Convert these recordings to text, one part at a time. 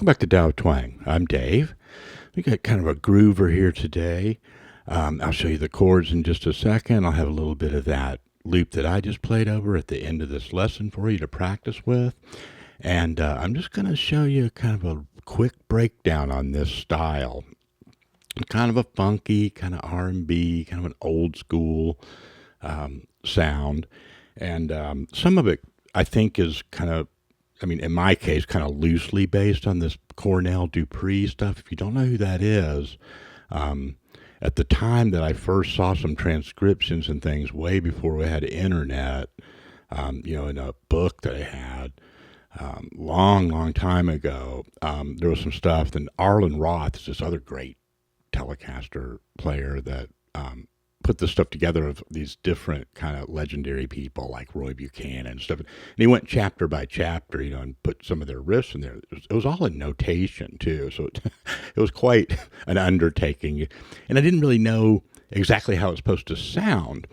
back to Tao Twang. I'm Dave. We got kind of a groover here today. I'll show you the chords in just a second. I'll have a little bit of that loop that I just played over at the end of this lesson for you to practice with. And I'm just going to show you kind of a quick breakdown on this style. Kind of a funky, kind of R&B, kind of an old school sound. And some of it, I think, is kind of, in my case, kind of loosely based on this Cornell Dupree stuff. If you don't know who that is, at the time that I first saw some transcriptions and things, way before we had internet, in a book that I had, long time ago, there was some stuff. Then Arlen Roth is this other great Telecaster player that put the stuff together of these different kind of legendary people like Roy Buchanan and stuff. And he went chapter by chapter, and put some of their riffs in there. It was all in notation too, so it was quite an undertaking. And I didn't really know exactly how it's supposed to sound,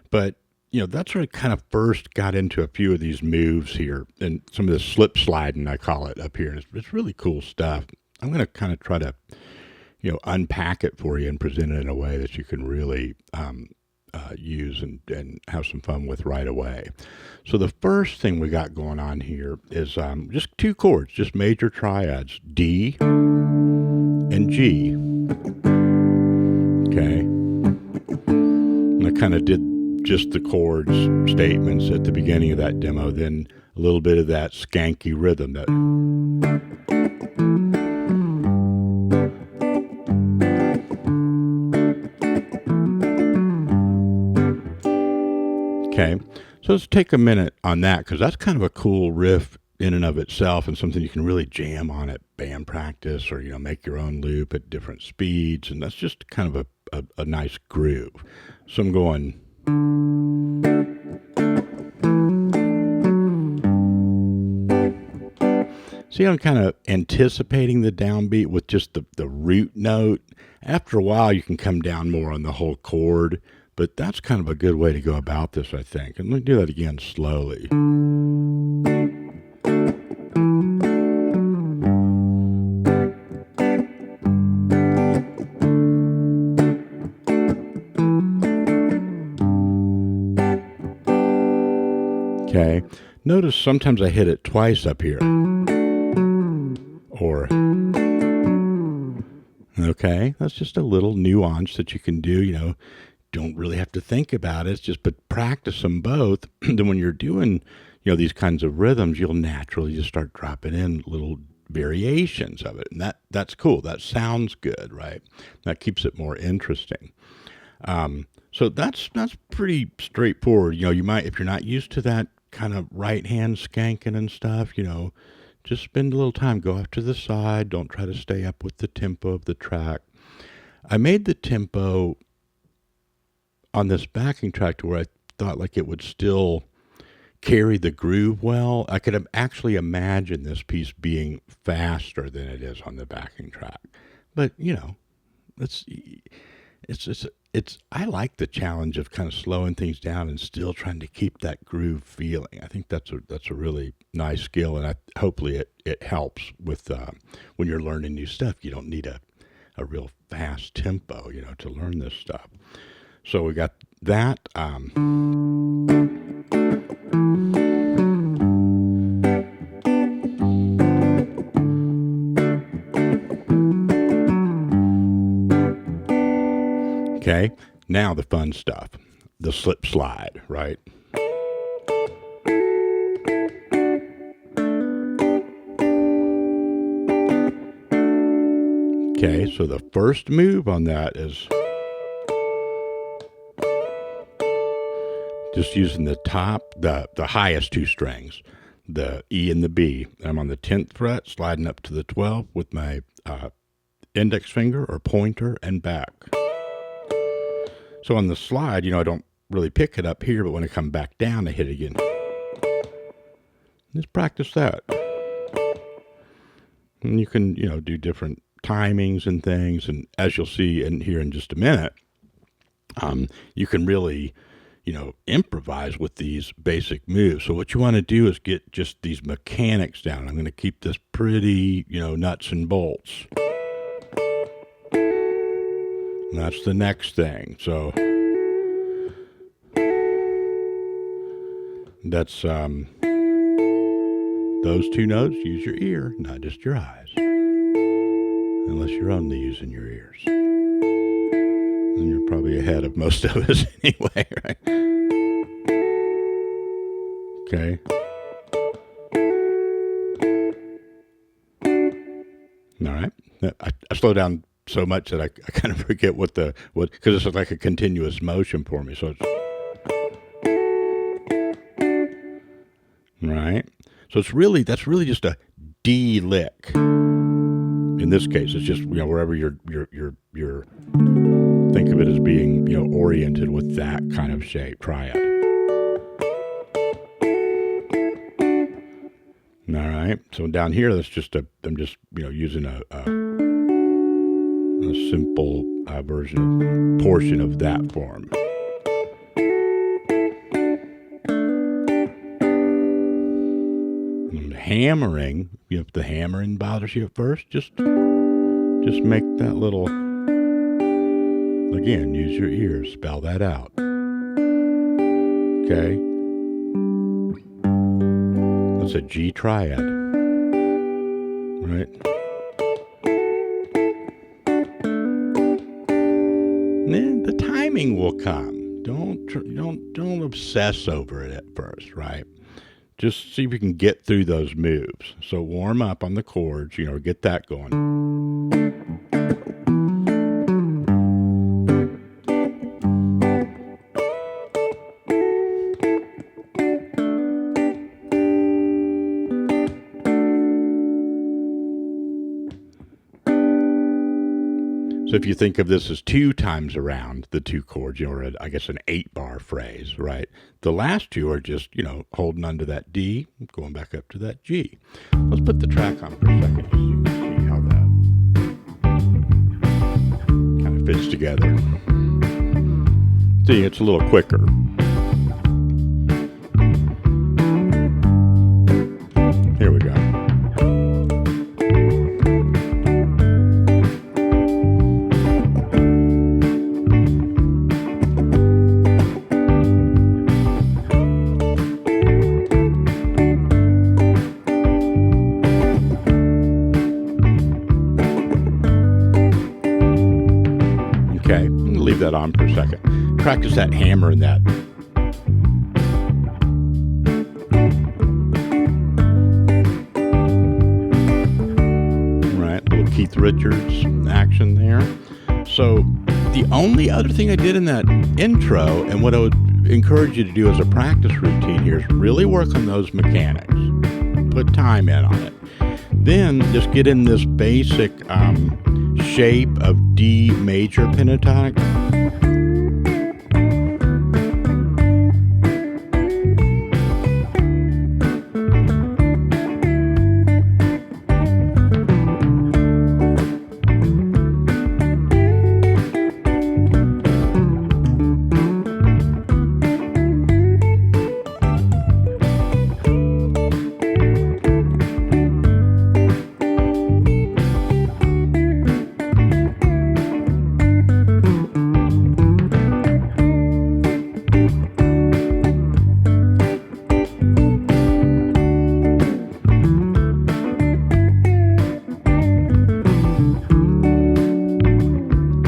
but that's where I kind of first got into a few of these moves here and some of the slip sliding, I call it, up here. And it's really cool stuff. I'm going to kind of try to unpack it for you and present it in a way that you can really use and have some fun with right away. So the first thing we got going on here is just two chords, just major triads, D and G. Okay. And I kind of did just the chords statements at the beginning of that demo, then a little bit of that skanky rhythm that... Okay, so let's take a minute on that, because that's kind of a cool riff in and of itself and something you can really jam on at band practice or, make your own loop at different speeds. And that's just kind of a nice groove. So I'm going... See, I'm kind of anticipating the downbeat with just the root note. After a while, you can come down more on the whole chord. But that's kind of a good way to go about this, I think. And let me do that again slowly. Okay. Notice sometimes I hit it twice up here. Or... Okay, that's just a little nuance that you can do, Don't really have to think about it. It's just, but practice them both. Then when you're doing, these kinds of rhythms, you'll naturally just start dropping in little variations of it. And that's cool. That sounds good, right? That keeps it more interesting. So that's pretty straightforward. You might, if you're not used to that kind of right hand skanking and stuff, just spend a little time, go off to the side. Don't try to stay up with the tempo of the track. I made the tempo on this backing track to where I thought like it would still carry the groove well. I could actually imagine this piece being faster than it is on the backing track. But, I like the challenge of kind of slowing things down and still trying to keep that groove feeling. I think that's a really nice skill, and hopefully it helps with when you're learning new stuff. You don't need a real fast tempo, to learn this stuff. So we got that. Okay, now the fun stuff, the slip slide, right? Okay, so the first move on that is just using the top, the highest two strings, the E and the B. I'm on the 10th fret, sliding up to the 12th with my index finger or pointer and back. So on the slide, I don't really pick it up here, but when I come back down, I hit it again. Let's practice that. And you can, do different timings and things. And as you'll see in here in just a minute, you can really, improvise with these basic moves. So what you want to do is get just these mechanics down. I'm going to keep this pretty, nuts and bolts. And that's the next thing. So that's those two notes. Use your ear, not just your eyes. Unless you're only using your ears. Then you're probably ahead of most of us anyway, right? Okay. All right. I slow down so much that I kind of forget what because it's like a continuous motion for me. So it's right. So that's really just a D lick. In this case, it's just wherever you're think of it as being oriented with that kind of shape. Triad. All right. So down here, I'm just using a simple portion of that form. And hammering. If the hammering bothers you at first, just make that little. Again, use your ears. Spell that out. Okay. That's a G triad. Right? And then the timing will come. Don't obsess over it at first, right? Just see if you can get through those moves. So warm up on the chords, get that going. So if you think of this as 2 times around the 2 chords, or I guess an 8-bar phrase, right? The last 2 are just, holding onto that D, going back up to that G. Let's put the track on for a second so you can see how that kind of fits together. See, it's a little quicker. Here we go. Okay, I'm going to leave that on for a second. Practice that hammer and that. All right, little Keith Richards action there. So the only other thing I did in that intro, and what I would encourage you to do as a practice routine here, is really work on those mechanics. Put time in on it. Then just get in this basic shape of D major pentatonic.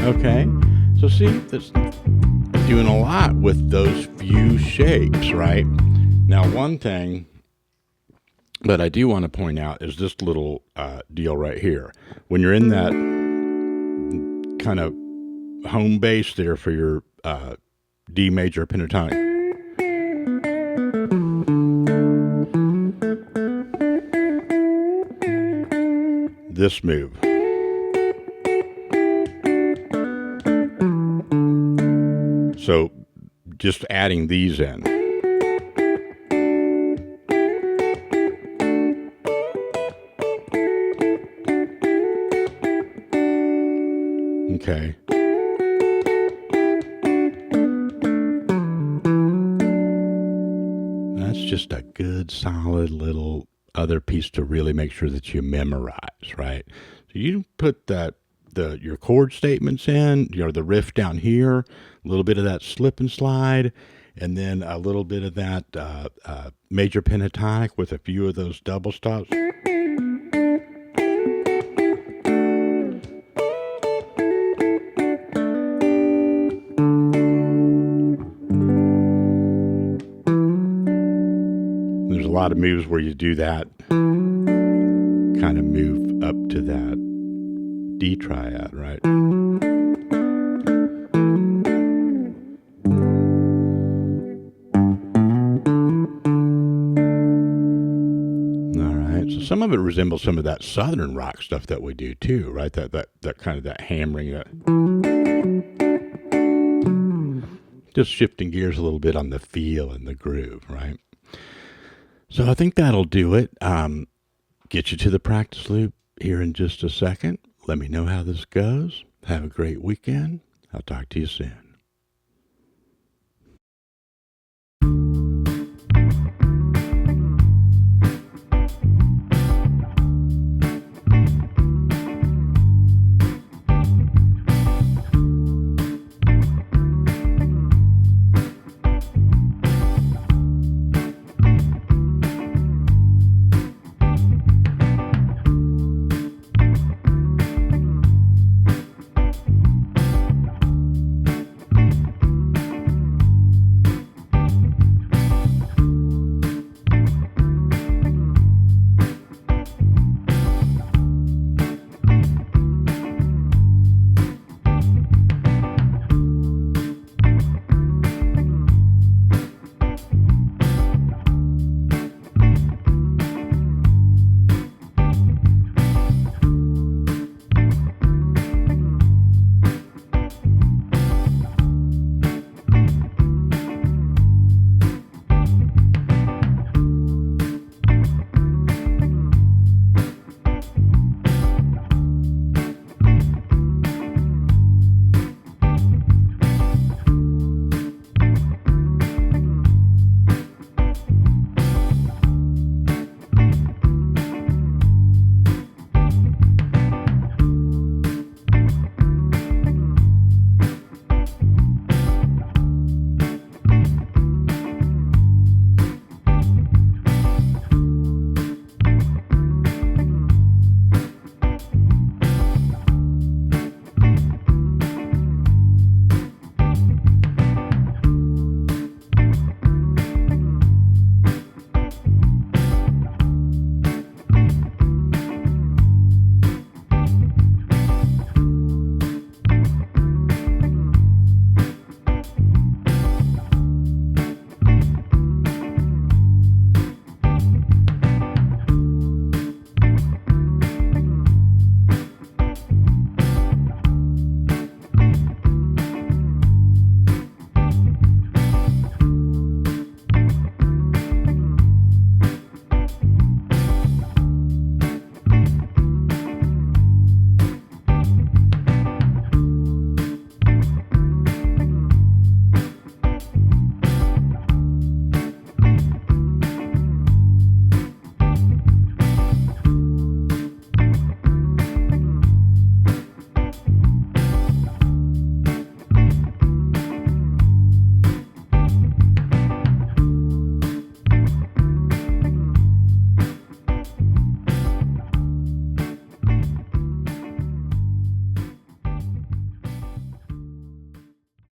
Okay, so see, that's doing a lot with those few shapes, right? Now, one thing that I do want to point out is this little deal right here. When you're in that kind of home base there for your D major pentatonic, this move. So just adding these in. Okay. just a good, solid little other piece to really make sure that you memorize, right? So you put your chord statements in, the riff down here, a little bit of that slip and slide, and then a little bit of that major pentatonic with a few of those double stops. There's a lot of moves where you do that, kind of move up to that D triad, right? All right. So some of it resembles some of that southern rock stuff that we do too, right? That kind of that hammering, just shifting gears a little bit on the feel and the groove, right? So I think that'll do it. Get you to the practice loop here in just a second. Let me know how this goes. Have a great weekend. I'll talk to you soon.